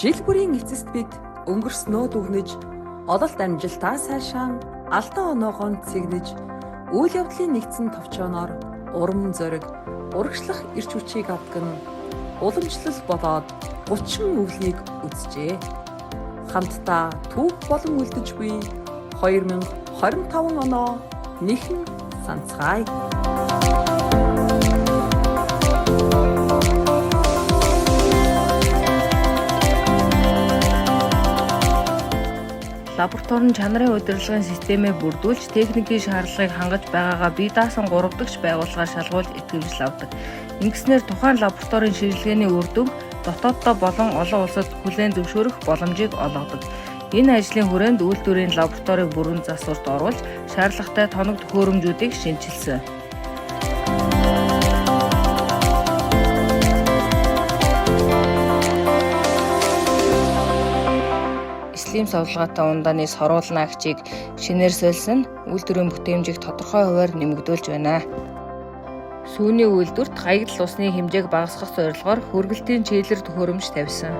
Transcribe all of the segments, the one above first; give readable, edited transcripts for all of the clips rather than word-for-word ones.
Жил бүрийн эцэст бид өнгөрснөө дүгнэж, ололт амжилтаа сайшаан, алдаа оноогоо цэгнэж, үйл явдлын нэгдсэн товчооноор урам зориг, урагшлах эрч хүчийг авдаг нь уламжлал болоод 30 өвлийг үзжээ. Хамтдаа түүх болон үлдэж буй 2025 оноо нэхэн санацгаая. Лаборатори нь чанарын удирдлагын системээ бүрдүүлж, техникийн шаардлагыг хангаж байгаагаа бие даасан 3 дахь байгууллагаар шалгуулж итгэвчл авдаг. Ингэснээр тухайн лабораторийн шийдвэрлэгээний үр дүн дотооддоо болон олон улсад хүлээн зөвшөөрөх боломжийг олгодог. Энэ ажлын хүрээнд үйлдвэрийн лабораторийг бүрэн засварт оруулж, шаардлагатай тоног төхөөрөмжүүдийг шинжилсэн. Эслийн совлгаатай ундааны соруулна агчийг шинээр сольсон үйлдвэрийн бүтээмжийг тодорхой хувиар нэмэгдүүлж байна. Сүүний үйлдвэрт хаягдал усны хэмжээг багасгах зорилгоор хүргэлтийн чийлэр төхөөрөмж тавьсан.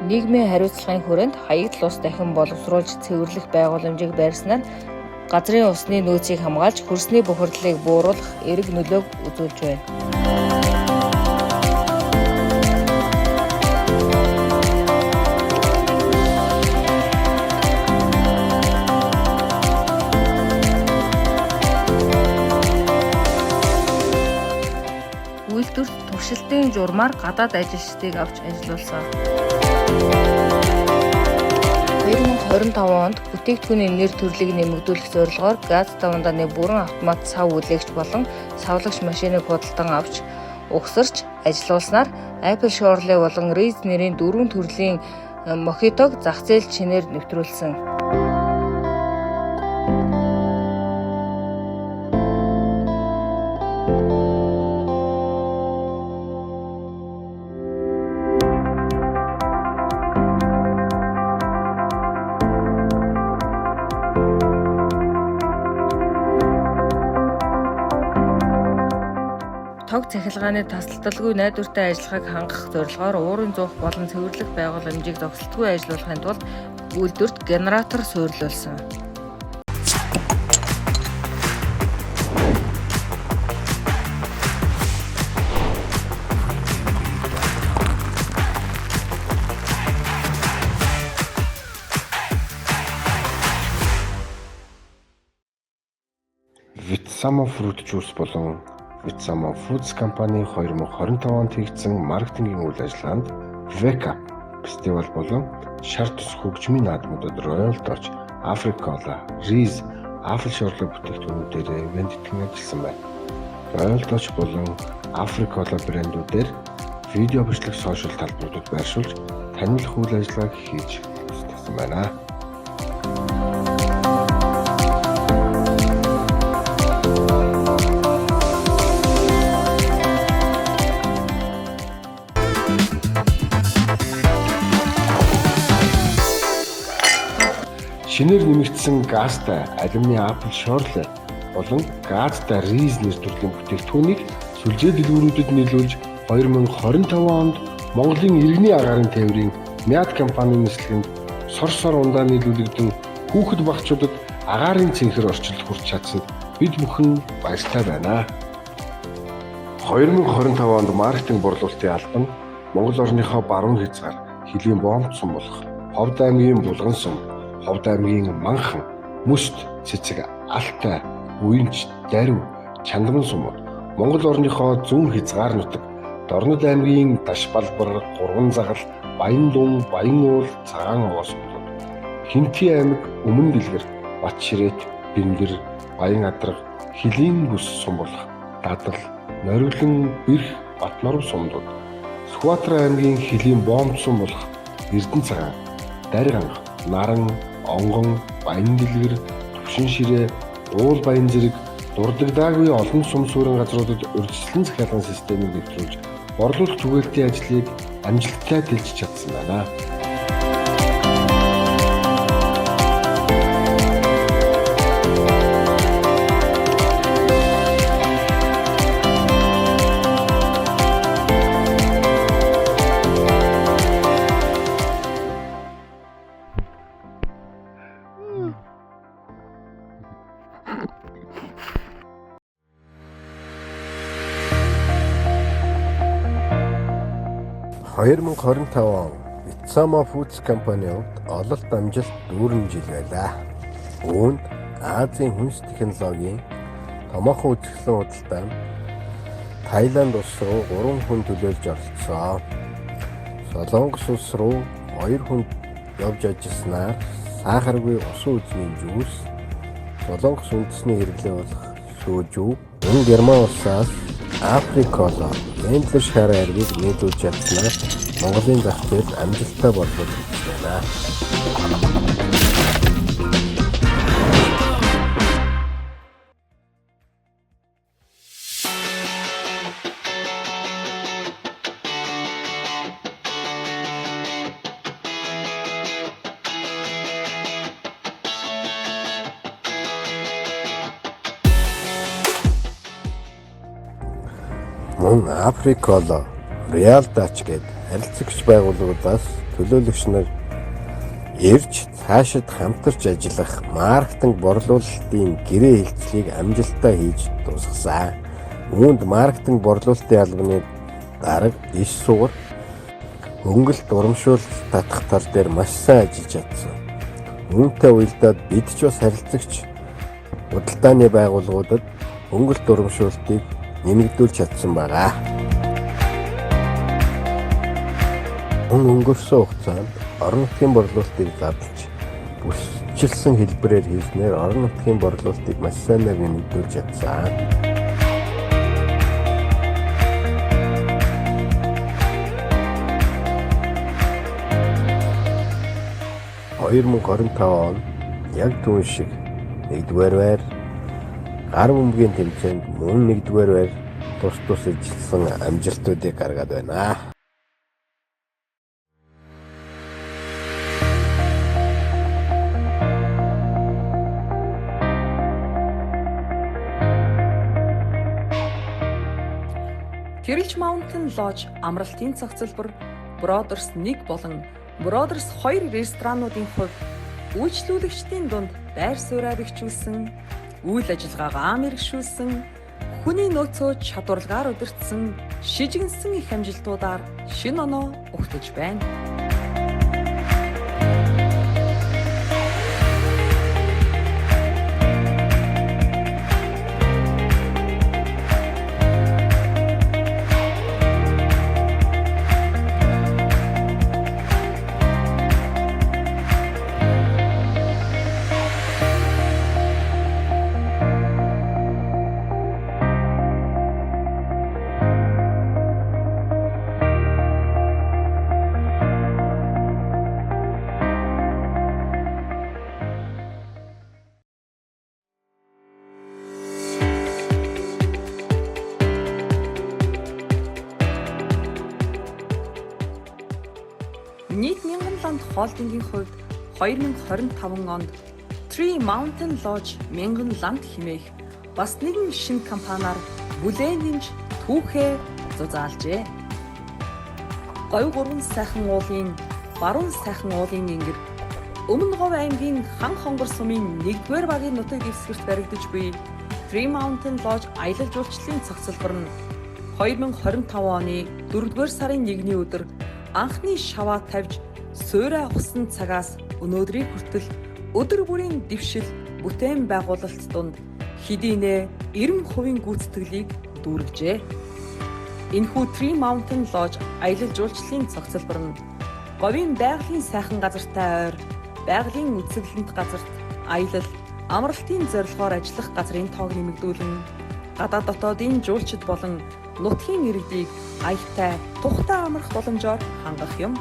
Нийгмийн хариуцлагын хүрээнд хаягдал ус дахин боловсруулж цэвэрлэх байгууламжийг байрснаар газрын усны нөөцийг хамгаалж хөрсний бохирдлыг бууруулах эерэг нөлөөг үзүүлж байна. Үйлдвэрт туршилтын журмаар гадаад ажилчдыг авч ажиллуулсан. 2025 онд бүтээгдэхүүний нэр төрлийг нэмэгдүүлэх зорилгоор газтай ундааны бүрэн автомат сав үлээгч болон савлагч машиныг худалдан авч угсарч ажиллуулснаар Apple Chevrolet болон Rise нэрийн 4 төрлийн Mojito-г зах зээлд шинээр нэвтрүүлсэн. Тог цахилгааны тасалдалгүй найдвартай ажиллагааг хангах зорилгоор уурын зуух болон цэвэрлэх байгууламжийг зогсолтгүй ажиллуулахын тулд үйлдвэрт генератор суурилуулсан. Vitsamo Fruit Juice болон Vitsamo Foods компани 2025 онд хийгдсэн маркетингийн үйл ажиллагаанд Wake Up фестивал болон шар тус хөгжмийн наадмуудад Royal Dutch, Africola, Rise, Apple Chevrolet бүтээгдэхүүнүүдээр ивент итгэн ажилласан байна. Royal Dutch болон Africola брэндүүдээр видео бичлэг сошиал талбаруудад байршуулж таниулах үйл ажиллагааг хийж үзсэн байна. Шинээр нэмэгдсэн газтай алюминий Apple Chevrolet болон газтай Rise нэр төрлийн бүтээгдэхүүнийг сүлжээ дэлгүүрүүдэд нийлүүлж 2025 онд Монголын иргэний агаарын тээврийн Мяд компанийн нислэгэнд сор ундаа нийлүүлэгдэн хүүхэд багцуудад агаарын цэнхэр орчилд хүрч чадсанд бид бүхэн баяртай байна. 2025 онд маркетинг борлуулалтын албан Монгол орныхоо баруун хязгаар хөлийн боомт сум болох Ховд аймгийн Булган сум, Ховд аймгийн Манхан, Мөст, Цэцэг, Алтай, Уянч, Дарив, Чандман сумууд, Монгол орныхоо зүүн хязгаар нутаг, Дорнод аймгийн Дашбалбар, Гурван загал, Баяндун, Баянуул, Цагаан овоо сумууд, Хинти аймаг, Өмнө Дэлгэр, Батширээт, Бэнгэр, Баян Адраг, Хөлийн бүс сум болох Дадал, Нориглон, Бэрх, Батноров сумууд, Сүхбаатар аймгийн Хөлийн боомт сум болох Эрдэнэ цагаан, Дарганга, Наран, Онгон, Баян Дэлгэр, Төвшин ширээ, Уул Баян зэрэг дурддагдаагүй олон сум суурин газруудад урьдчилан захиалгын системийг нэвтрүүлж борлуулалт түгээлтийн ажлыг амжилттай дэлж чадсан байна. 2025 он Vitsama Foods компани хувьд ололт амжилт дүүрэн жил байлаа. Үүнд Азийн хүнс технологийн томоохон үзэсгэлэн худалдаанд Тайланд улс руу 3 хүн төлөөлж оролцсон. Солонгос улс руу 2 хүн явж ажилласнаар сахаргүй усан үзмийн жуус, Солонгос үндэсний хэрэглээ болох сүүжүү, Герман улсаас Африколо, Эндлэр шар аргийг нийлүүлж чадсанаар Монголын зах зээл амжилттай болдог байна. Мөн Африколо, Реал Дач гээд харилцагч байгууллагуудаас төлөөлөгч нар ирж цаашид хамтарч ажиллах маркетинг борлуулалтын гэрээ хэлцлийг амжилттай хийж дуусгасан. Үүнд маркетинг борлуулалтын албаны дарга иш сугар хөнгөлт урамшуулалт татах тал дээр маш сайн ажиллаж чадсан. Үүнтэй уялдаад бид ч бас харилцагч худалдааны байгууллагуудад хөнгөлт урамшуулалтыг нэмэгдүүлж чадсан байгаа. Өнгөрсөн хугацаанд орон нутгийн борлуулалтыг задлж бүсчилсэн хэлбэрээр хийснээр орон нутгийн борлуулалтыг маш сайнаар нэмэгдүүлж чадсан. (2025) он яг түүн шиг 1-р байр гар бөмбөгийн тэмцээнд мөн 1-р байр тус ижилсэн амжилтуудыг гаргаад байна. Тэрэлж Mountain Lodge амралтын цогцлбор Brothers 1 болон Brothers 2 ресторануудын хувьд үйлчлүүлэгчдийн дунд байр сууриа бэхжүүлсэн, үйл ажиллагаагаа мэргэшүүлсэн, хүний нөөцөө чадварлагаар удирдсан, шижигнсэн их амжилтуудаар шинэ оноо өгтөж байна. Нийт мянган ланд холдингийн хувьд 2025 онд Tree Mountain Lodge мянган ланд хэмээх бас нэгэн шинэ компаниар бүлээн нэмж түүхээ зузаалжээ. Говь гурван сайхан уулын баруун сайхан уулын ингэр Өмнө Говь аймгийн Хан хонгор сумын 1-р багийн нутаг дэвсгэрт баригдаж буй Tree Mountain Lodge аялал жуулчлалын цогцлбор нь 2025 оны 4-р сарын 1-ний өдөр анхны шаваа тавьж суурай авсан цагаас өнөөдрийг хүртэл өдөр бүрийн дэвшил бүтээн байгуулалт донд хэдийнэ 90% гүйцэтгэлийг дүүргэжээ. Энэхүү Tree Mountain Lodge аялал жуулчлалын цогцлбор нь говийн байгалийн сайхан газартай ойр, байгалийн үзэсгэлэнт газарт аялал, амралтын зорилгоор ажиллах газрын тоог нэмэгдүүлэн гадаад дотоодын жуулчид болон нутгийн иргэдийг аятай тухтай амрах боломжоор хангах юм.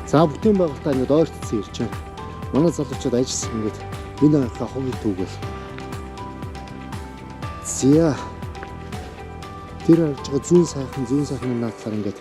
За бүтээн байгуулалтаа ингээд ойртцсан ирж байна. Манай залуучууд ажилласан ингээд энэ анхаа хувийн түүгэл. Зя тэр харж байгаа зүүн сайхны наадлаар ингээд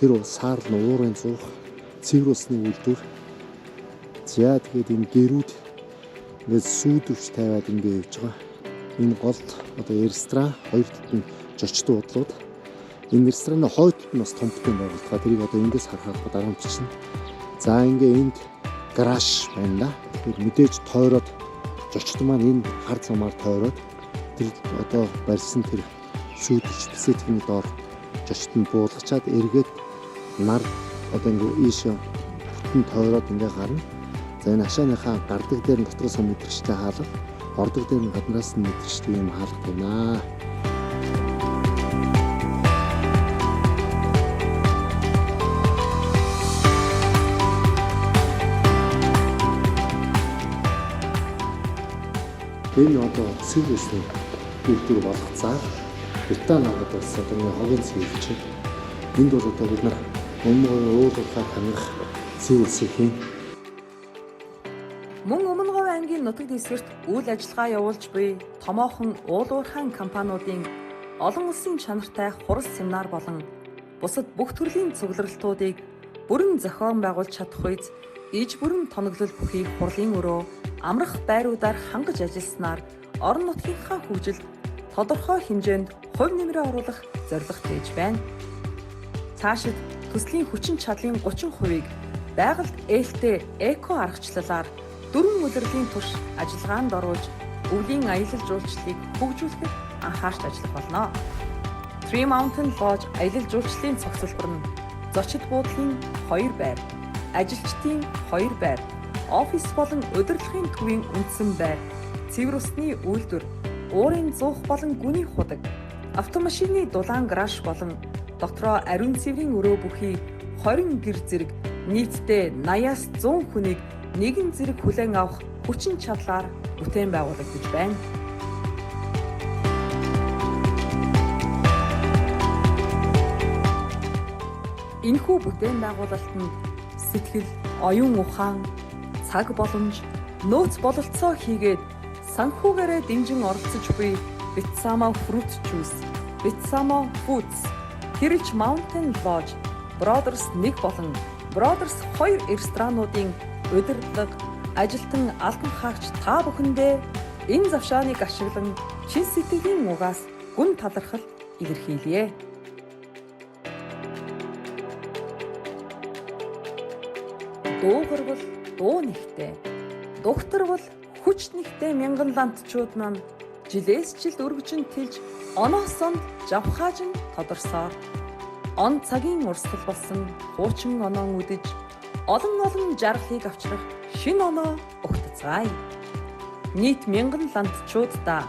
тэр саарл уурын зуух цэвэр усны үйлдвэр. За тэгээд энэ гэрүүд ингээд сүүдвч тавиад ингээд явж байгаа. Энэ голд одоо ресторан хоёр тотны жочтой бодлууд. Энэ рестораны хойдод нь бас том бүтээн байгууллага. Тэрийг одоо эндээс харахад дараа нь чинь. За ингээ энд гараж байна да. Тэгэхээр мэдээж тойроод жочтой маань энэ хар замаар тойроод тэр одоо барьсан тэр сүйдэлч бисэтний доор зочид нь буулгачаад эргээд нар одоо ингээ ийш бүтэн тойроод ингээ гарна. За энэ хашааныхаа гардаг дээр нь дотроос мэдрэгчтэй хаалга, ордог дээр нь гаднаас нь мэдрэгчтэй юм хаалга байна. Энэ одоо цэвэр үсний үйлдвэр болгоцаар Британи хагад бас одоо нэг хогийн цэвэрлж байна. Энд бол одоо бид нар өмнө уулуурхай хангах цэвэр үсийг хийн. Мөн Өмнөговь аймгийн нутаг дэвсгэрт үйл ажиллагаа явуулж буй томоохон уулуурхайн компаниудын олон улсын чанартай хурал семинар болон бусад бүх төрлийн цугларалтуудыг бүрэн зохион байгуулж чадах үйс иж бүрэн тоноглол бүхий хурлын өрөө амрах байруудаар хангаж ажилласнаар орон нутгийнхаа хөгжилд тодорхой хэмжээнд хувь нэмрээ оруулах зорилго тээж байна. Цаашид төслийн хүчин чадлын 30%-ийг байгальд ээлтэй эко аргачлалаар 4 улирлын турш ажиллагаанд оруулж өвлийн аялал жуулчлалыг хөгжүүлэхэд анхаарч ажиллах болно. Three Mountain Lodge аялал жуулчлалын цогцлбор нь зочид буудлын 2 байр, ажилчдын 2 байр, офис болон удирдлагын төвийн үндсэн байр, цэвэр усны үйлдвэр, уурын зуух болон гүний худаг, автомашины дулаан гараж болон дотроо ариун цэврийн өрөө бүхий 20 гэр зэрэг нийтдээ 80-аас 100 хүнийг нэгэн зэрэг хүлээн авах хүчин чадлаар бүтээн байгуулагдаж байна. Энэхүү бүтээн байгуулалтанд сэтгэл, оюун ухаан, цаг боломж, нөөц бололцоо хийгээд санхүүгээрээ дэмжин оролцож буй Bitsamo Fruit Juice, Bitsamo Foods, Three Mountain Lodge, Brothers 1 болон Brothers 2 ресторануудын удирдлага, ажилтан албан хаагч та бүхэндээ энэ завшааныг ашиглан чин сэтгэлийн угаас гүн талархал илэрхийлье. Дуугар бол дуу нэгтэй, дугтар бол хүч нэгтэй мянган лантчууд маань жилээс жилд өргөжин тэлж оноос онд жавхаажин тодорсоор он цагийн урсгал болсон хуучин оноон үдэж олон жаргалыг авчрах шинэ оноо өгтцгаая. Нийт мянган лантчуудаа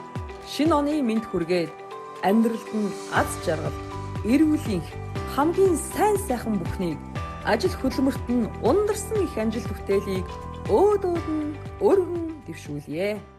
шинэ оны мэнд хүргээд амьдралд нь аз жаргал, эрүүлэнх хамгийн сайн сайхан бүхнийг ажил хөдөлмөрт нь ундарсан их амжилт бүтээлийг өөд нь өргөн дэвшүүлье.